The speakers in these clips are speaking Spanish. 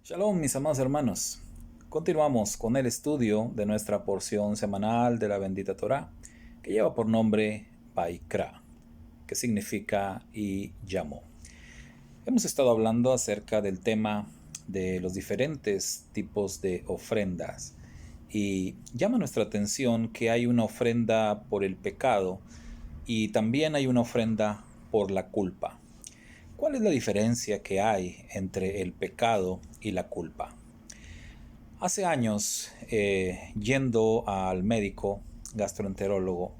Shalom, mis amados hermanos. Continuamos con el estudio de nuestra porción semanal de la bendita Torá, que lleva por nombre Vaikra, que significa y llamó. Hemos estado hablando acerca del tema de los diferentes tipos de ofrendas y llama nuestra atención que hay una ofrenda por el pecado y también hay una ofrenda por la culpa. ¿Cuál es la diferencia que hay entre el pecado y la culpa? Hace años, yendo al médico gastroenterólogo,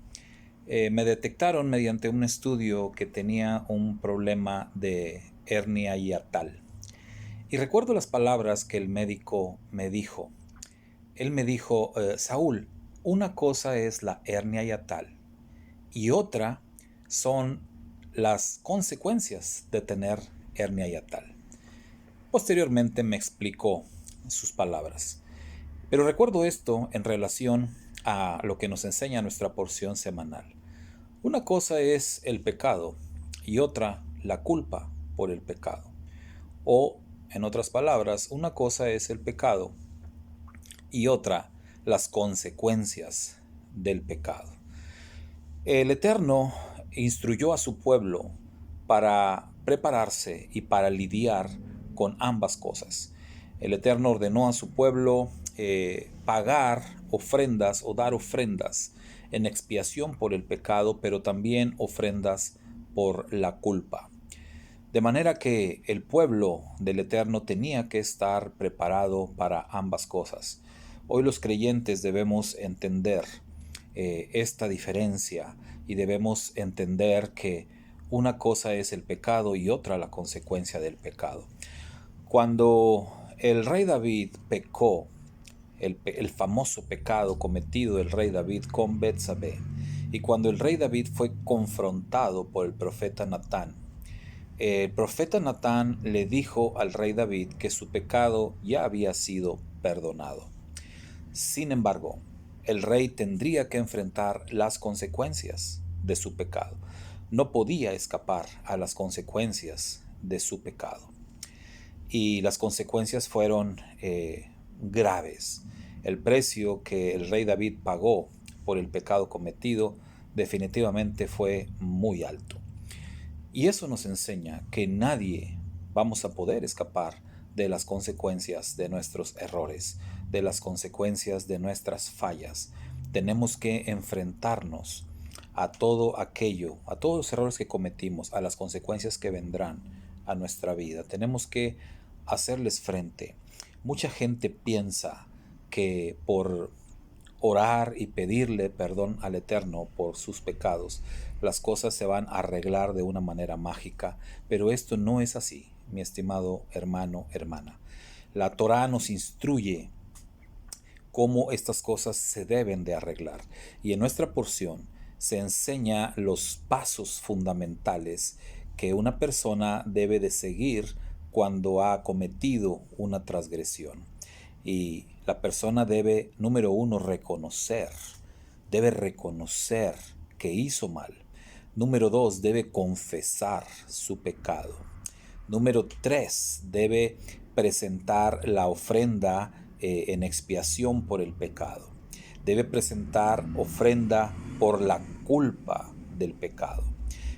me detectaron mediante un estudio que tenía un problema de hernia hiatal. Y recuerdo las palabras que el médico me dijo. Él me dijo, Saúl, una cosa es la hernia hiatal y otra son las consecuencias de tener hernia hiatal. Posteriormente me explicó sus palabras. Pero recuerdo esto en relación a lo que nos enseña nuestra porción semanal. Una cosa es el pecado y otra la culpa por el pecado. O, en otras palabras, una cosa es el pecado y otra las consecuencias del pecado. El Eterno instruyó a su pueblo para prepararse y para lidiar con ambas cosas. El Eterno ordenó a su pueblo pagar ofrendas o dar ofrendas en expiación por el pecado, pero también ofrendas por la culpa. De manera que el pueblo del Eterno tenía que estar preparado para ambas cosas. Hoy los creyentes debemos entender esta diferencia y debemos entender que una cosa es el pecado y otra la consecuencia del pecado. Cuando el rey David pecó, el famoso pecado cometido del rey David con Betsabé, y cuando el rey David fue confrontado por el profeta Natán, el profeta Natán le dijo al rey David que su pecado ya había sido perdonado. Sin embargo, el rey tendría que enfrentar las consecuencias de su pecado. No podía escapar a las consecuencias de su pecado. Y las consecuencias fueron graves. El precio que el rey David pagó por el pecado cometido definitivamente fue muy alto. Y eso nos enseña que nadie vamos a poder escapar de las consecuencias de nuestros errores, de las consecuencias de nuestras fallas. Tenemos que enfrentarnos a todo aquello, a todos los errores que cometimos, a las consecuencias que vendrán a nuestra vida. Tenemos que hacerles frente. Mucha gente piensa que por orar y pedirle perdón al Eterno por sus pecados, las cosas se van a arreglar de una manera mágica, pero esto no es así, mi estimado hermano, hermana. La Torá nos instruye cómo estas cosas se deben de arreglar, y en nuestra porción se enseña los pasos fundamentales que una persona debe de seguir cuando ha cometido una transgresión. Y la persona debe, número uno, debe reconocer que hizo mal. Número dos, debe confesar su pecado. Número tres, debe presentar la ofrenda en expiación por el pecado. Debe presentar ofrenda por la culpa del pecado.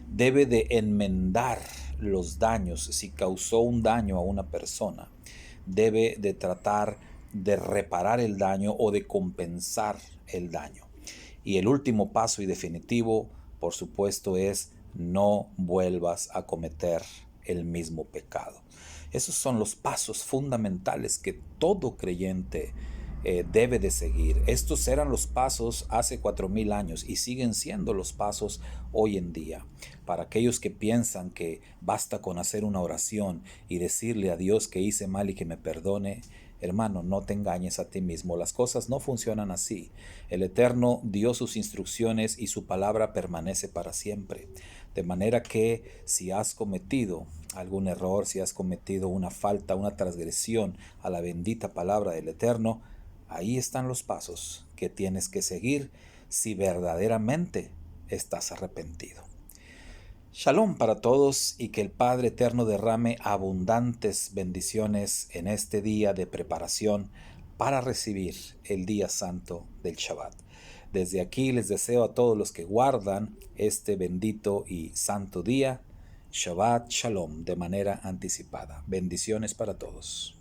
Debe de enmendar los daños. Si causó un daño a una persona, debe de tratar de reparar el daño o de compensar el daño. Y el último paso y definitivo, por supuesto, es no vuelvas a cometer el mismo pecado. Esos son los pasos fundamentales que todo creyente debe de seguir. Estos eran los pasos hace 4000 años y siguen siendo los pasos hoy en día. Para aquellos que piensan que basta con hacer una oración y decirle a Dios que hice mal y que me perdone, hermano, no te engañes a ti mismo. Las cosas no funcionan así. El Eterno dio sus instrucciones y su palabra permanece para siempre. De manera que si has cometido algún error, si has cometido una falta, una transgresión a la bendita palabra del Eterno, ahí están los pasos que tienes que seguir si verdaderamente estás arrepentido. Shalom para todos y que el Padre Eterno derrame abundantes bendiciones en este día de preparación para recibir el día santo del Shabbat. Desde aquí les deseo a todos los que guardan este bendito y santo día, Shabbat Shalom de manera anticipada. Bendiciones para todos.